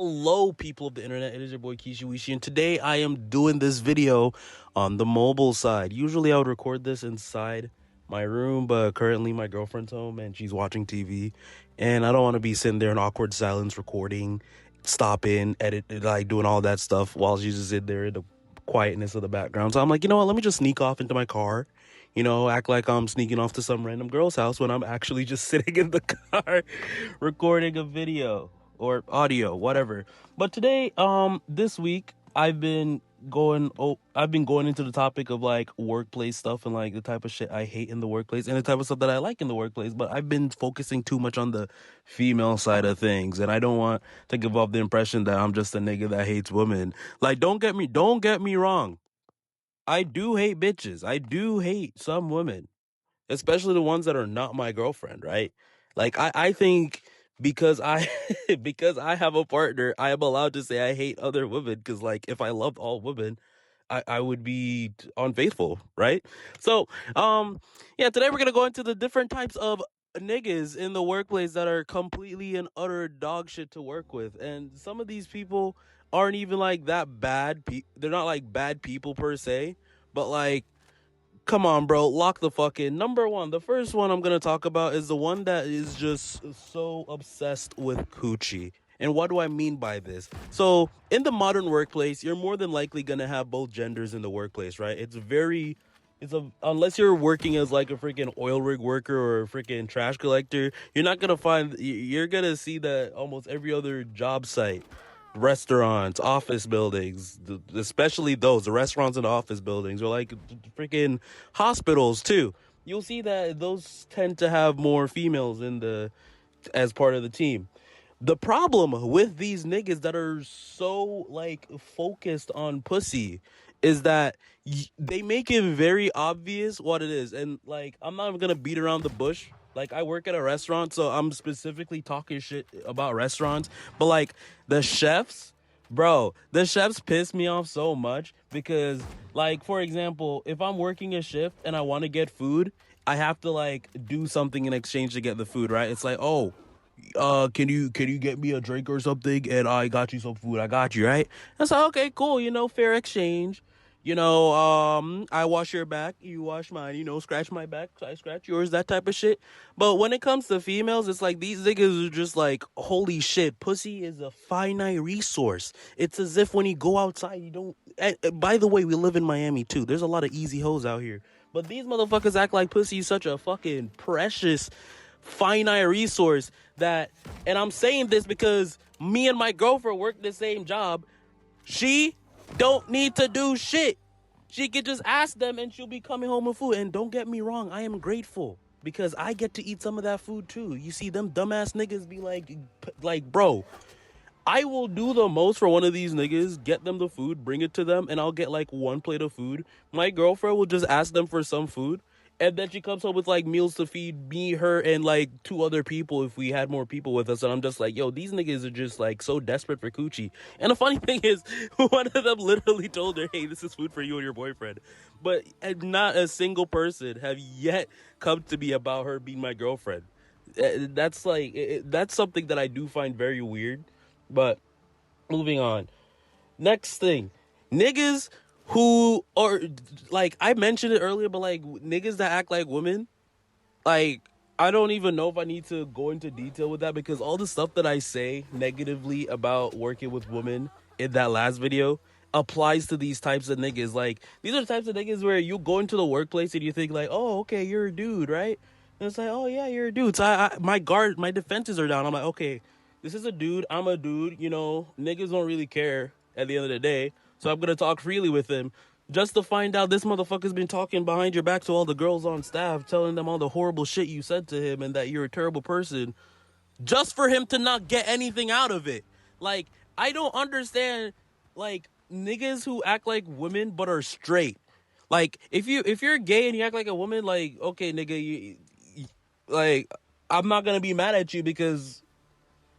Hello, people of the internet. It is your boy Kishiwishi, and today I am doing this video on the mobile side. Usually, I would record this inside my room, but currently my girlfriend's home and she's watching TV, and I don't want to be sitting there in awkward silence recording, stopping, edit, like doing all that stuff while she's just in there in the quietness of the background. So I'm like, you know what? Let me just sneak off into my car. Act like I'm sneaking off to some random girl's house when I'm actually just sitting in the car recording a video or audio, whatever. But today, this week, I've been going into the topic of like workplace stuff and like the type of shit I hate in the workplace and the type of stuff that I like in the workplace. But I've been focusing too much on the female side of things, and I don't want to give off the impression that I'm just a nigga that hates women. Like, don't get me wrong. I do hate bitches. I do hate some women, especially the ones that are not my girlfriend, right? Like I think because I because I have a partner, I am allowed to say I hate other women because like if I loved all women, I would be unfaithful, right? So yeah, today we're gonna go into the different types of niggas in the workplace that are completely and utter dog shit to work with. And some of these people aren't even like that bad. They're not like bad people per se, but like, come on, bro, lock the fuck in. Number one, the first one I'm gonna talk about is the one that is just so obsessed with coochie. And what do I mean by this? So, in the modern workplace, you're more than likely gonna have both genders in the workplace, right? Unless you're working as like a freaking oil rig worker or a freaking trash collector, you're gonna see that almost every other job site, restaurants, office buildings, especially the restaurants and office buildings, or like freaking hospitals too. You'll see that those tend to have more females in the as part of the team. The problem with these niggas that are so like focused on pussy is that they make it very obvious what it is. And like, I'm not even gonna beat around the bush. Like, I work at a restaurant, so I'm specifically talking shit about restaurants. But like, the chefs, bro, the chefs piss me off so much because, like, for example, if I'm working a shift and I want to get food, I have to like do something in exchange to get the food, right? It's like, oh, can you get me a drink or something? And I got you some food. I got you, right? I said, okay, cool. Fair exchange. I wash your back, you wash mine. Scratch my back, I scratch yours. That type of shit. But when it comes to females, it's like these niggas are just like, holy shit, pussy is a finite resource. It's as if when you go outside, you don't. And by the way, we live in Miami too. There's a lot of easy hoes out here. But these motherfuckers act like pussy is such a fucking precious finite resource that, and I'm saying this because me and my girlfriend work the same job. She don't need to do shit. She could just ask them and she'll be coming home with food. And don't get me wrong, I am grateful because I get to eat some of that food too. You see them dumbass niggas be like, bro, I will do the most for one of these niggas, get them the food, bring it to them, and I'll get like one plate of food. My girlfriend will just ask them for some food, and then she comes home with like meals to feed me, her, and like two other people if we had more people with us. And I'm just like, yo, these niggas are just like so desperate for coochie. And the funny thing is, one of them literally told her, hey, this is food for you and your boyfriend. But not a single person have yet come to me about her being my girlfriend. That's like, that's something that I do find very weird. But moving on. Next thing, niggas who are like, I mentioned it earlier, but like niggas that act like women, like, I don't even know if I need to go into detail with that because all the stuff that I say negatively about working with women in that last video applies to these types of niggas. Like, these are the types of niggas where you go into the workplace and you think like, oh, okay, you're a dude, right? And it's like, oh yeah, you're a dude. So my defenses are down. I'm like, okay, this is a dude. I'm a dude. Niggas don't really care at the end of the day. So I'm gonna talk freely with him. Just to find out this motherfucker's been talking behind your back to all the girls on staff, telling them all the horrible shit you said to him and that you're a terrible person, just for him to not get anything out of it. Like, I don't understand, like, niggas who act like women but are straight. Like, if you're gay and you act like a woman, like, okay, nigga, like, I'm not gonna be mad at you because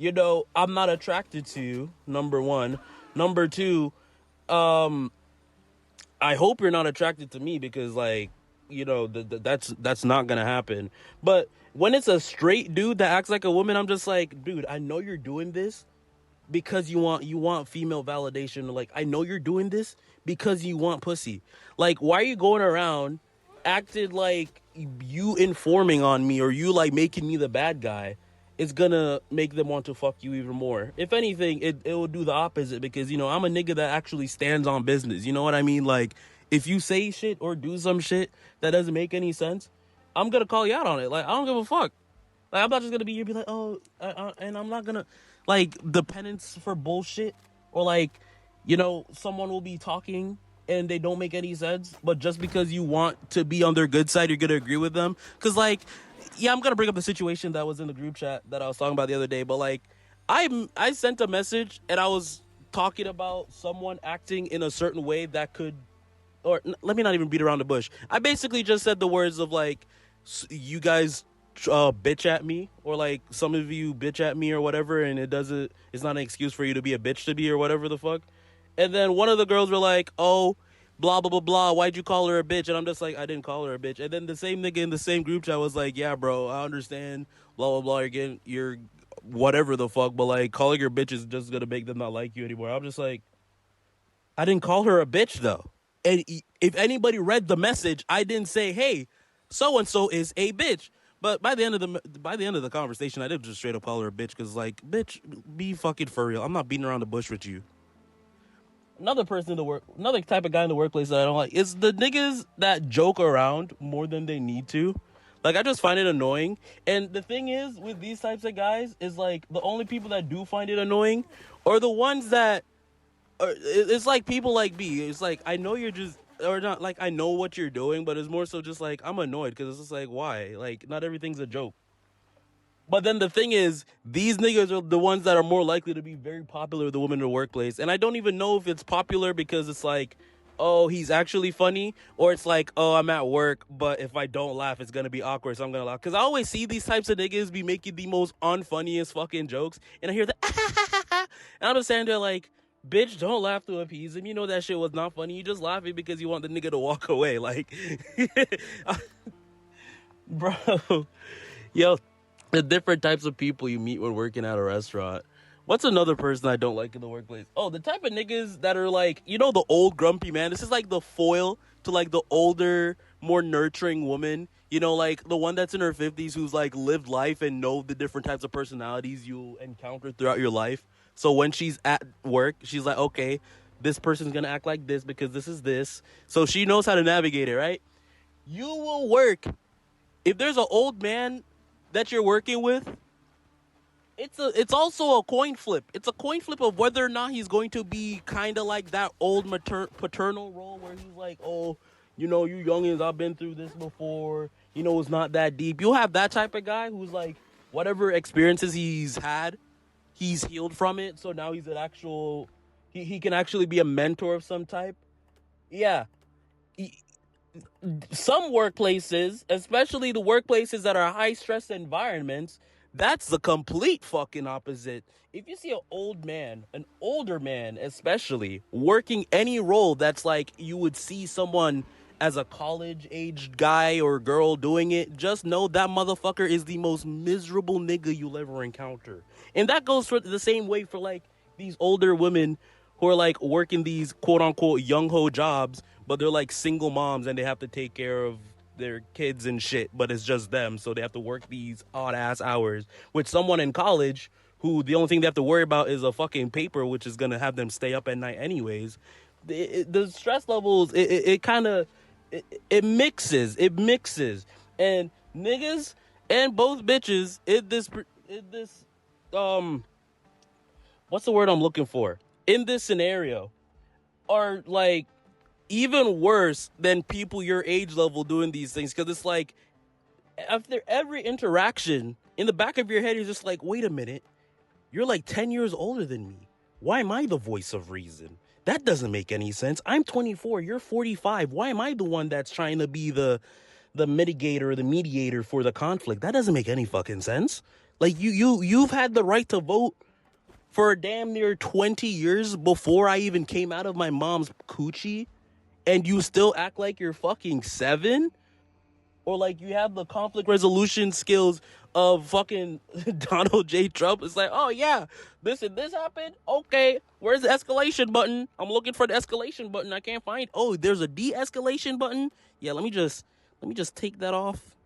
I'm not attracted to you. Number one. Number two, um, I hope you're not attracted to me because, like, that's not gonna happen. But when it's a straight dude that acts like a woman, I'm just like, dude, I know you're doing this because you want female validation. Like, I know you're doing this because you want pussy. Like, why are you going around acted like you informing on me or you like making me the bad guy? It's gonna make them want to fuck you even more. If anything, it will do the opposite because I'm a nigga that actually stands on business. You know what I mean? Like, if you say shit or do some shit that doesn't make any sense, I'm gonna call you out on it. Like, I don't give a fuck. Like, I'm not just gonna be here and be like, oh, and I'm not gonna like the penance for bullshit or like, someone will be talking and they don't make any sense, but just because you want to be on their good side, you're gonna agree with them. Cause like, yeah, I'm gonna bring up the situation that was in the group chat that I was talking about the other day, but like, I sent a message and I was talking about someone acting in a certain way that could or let me not even beat around the bush. I basically just said the words of like, you guys bitch at me, or like some of you bitch at me or whatever, and it's not an excuse for you to be a bitch to me or whatever the fuck. And then one of the girls were like, oh, blah blah blah blah, why'd you call her a bitch? And I'm just like, I didn't call her a bitch. And then the same nigga in the same group chat was like, yeah, bro, I understand, blah blah blah, you're whatever the fuck, but like calling her bitch is just gonna make them not like you anymore. I'm just like, I didn't call her a bitch though. And if anybody read the message, I didn't say, "Hey, so and so is a bitch." But by the end of the conversation, I did just straight up call her a bitch because, like, bitch, be fucking for real. I'm not beating around the bush with you. Another type of guy in the workplace that I don't like is the niggas that joke around more than they need to. Like, I just find it annoying. And the thing is, with these types of guys, is like the only people that do find it annoying are the ones that it's like people like me. It's like, I know you're just or not like I know what you're doing, but it's more so just like I'm annoyed because it's just like, why? Like, not everything's a joke. But then the thing is, these niggas are the ones that are more likely to be very popular with the women in the workplace. And I don't even know if it's popular because it's like, oh, he's actually funny, or it's like, oh, I'm at work, but if I don't laugh, it's gonna be awkward, so I'm gonna laugh. Because I always see these types of niggas be making the most unfunniest fucking jokes, and I hear the and I'm just standing there like, bitch, don't laugh to appease him. You know that shit was not funny. You just laughing because you want the nigga to walk away. Like, bro, yo, the different types of people you meet when working at a restaurant. What's another person I don't like in the workplace? Oh, the type of niggas that are like, the old grumpy man. This is like the foil to like the older, more nurturing woman. Like the one that's in her 50s who's like lived life and know the different types of personalities you'll encounter throughout your life. So when she's at work, she's like, okay, this person's gonna act like this because this is this. So she knows how to navigate it, right? You will work. If there's an old man that you're working with, it's also a coin flip. It's a coin flip of whether or not he's going to be kind of like that old paternal role where he's like, oh, you youngins, I've been through this before. It's not that deep. You'll have that type of guy who's like, whatever experiences he's had, he's healed from it. So now he's an actual, he can actually be a mentor of some type. Yeah. Some workplaces, especially the workplaces that are high stress environments, that's the complete fucking opposite. If you see an older man especially, working any role that's like you would see someone as a college aged guy or girl doing it, just know that motherfucker is the most miserable nigga you'll ever encounter. And that goes for the same way for like these older women who are like working these quote unquote young ho jobs, but they're like single moms and they have to take care of their kids and shit, but it's just them. So they have to work these odd ass hours with someone in college who the only thing they have to worry about is a fucking paper, which is going to have them stay up at night anyways. The stress levels, it kind of, it mixes. It mixes. And niggas and both bitches, what's the word I'm looking for? In this scenario, are like even worse than people your age level doing these things. Because it's like, after every interaction, in the back of your head, you're just like, wait a minute, you're like 10 years older than me. Why am I the voice of reason? That doesn't make any sense. I'm 24, you're 45. Why am I the one that's trying to be the mitigator, the mediator for the conflict? That doesn't make any fucking sense. Like, you've had the right to vote for damn near 20 years before I even came out of my mom's coochie, and you still act like you're fucking 7? Or like you have the conflict resolution skills of fucking Donald J. Trump. It's like, oh yeah, this and this happened. Okay, where's the escalation button? I'm looking for the escalation button. I can't find. Oh, there's a de-escalation button. Yeah, let me just take that off.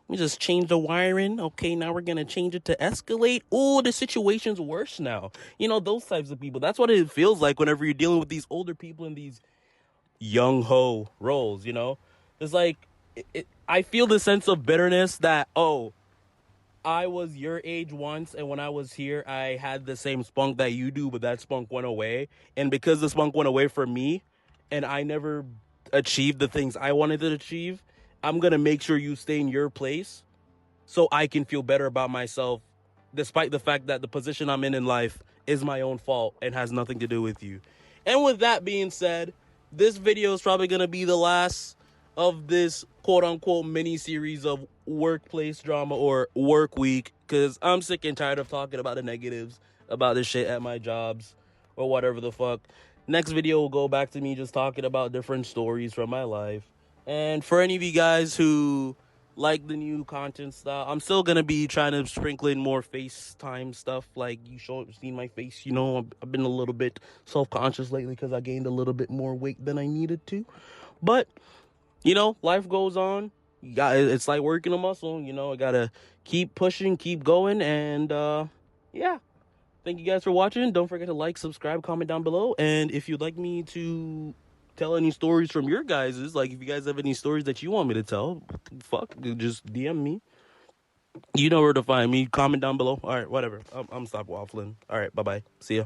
Let me just change the wiring. Okay, now we're gonna change it to escalate. Oh, the situation's worse now. Those types of people. That's what it feels like whenever you're dealing with these older people in these young ho roles. It's like I feel the sense of bitterness that, oh, I was your age once, and when I was here, I had the same spunk that you do, but that spunk went away. And because the spunk went away from me, and I never achieved the things I wanted to achieve, I'm gonna make sure you stay in your place so I can feel better about myself, despite the fact that the position I'm in life is my own fault and has nothing to do with you. And with that being said, this video is probably going to be the last of this quote unquote mini series of workplace drama or work week, because I'm sick and tired of talking about the negatives about this shit at my jobs or whatever the fuck. Next video will go back to me just talking about different stories from my life. And for any of you guys who like the new content style, I'm still gonna be trying to sprinkle in more FaceTime stuff. Like, you seen my face. I've been a little bit self-conscious lately because I gained a little bit more weight than I needed to. But life goes on. It's like working a muscle. I gotta keep pushing, keep going, and yeah. Thank you guys for watching. Don't forget to like, subscribe, comment down below. And if you'd like me to tell any stories from your guys's, like if you guys have any stories that you want me to tell, fuck, just DM me. You know where to find me. Comment down below. All right, whatever. I'm stop waffling. All right, bye-bye. See ya.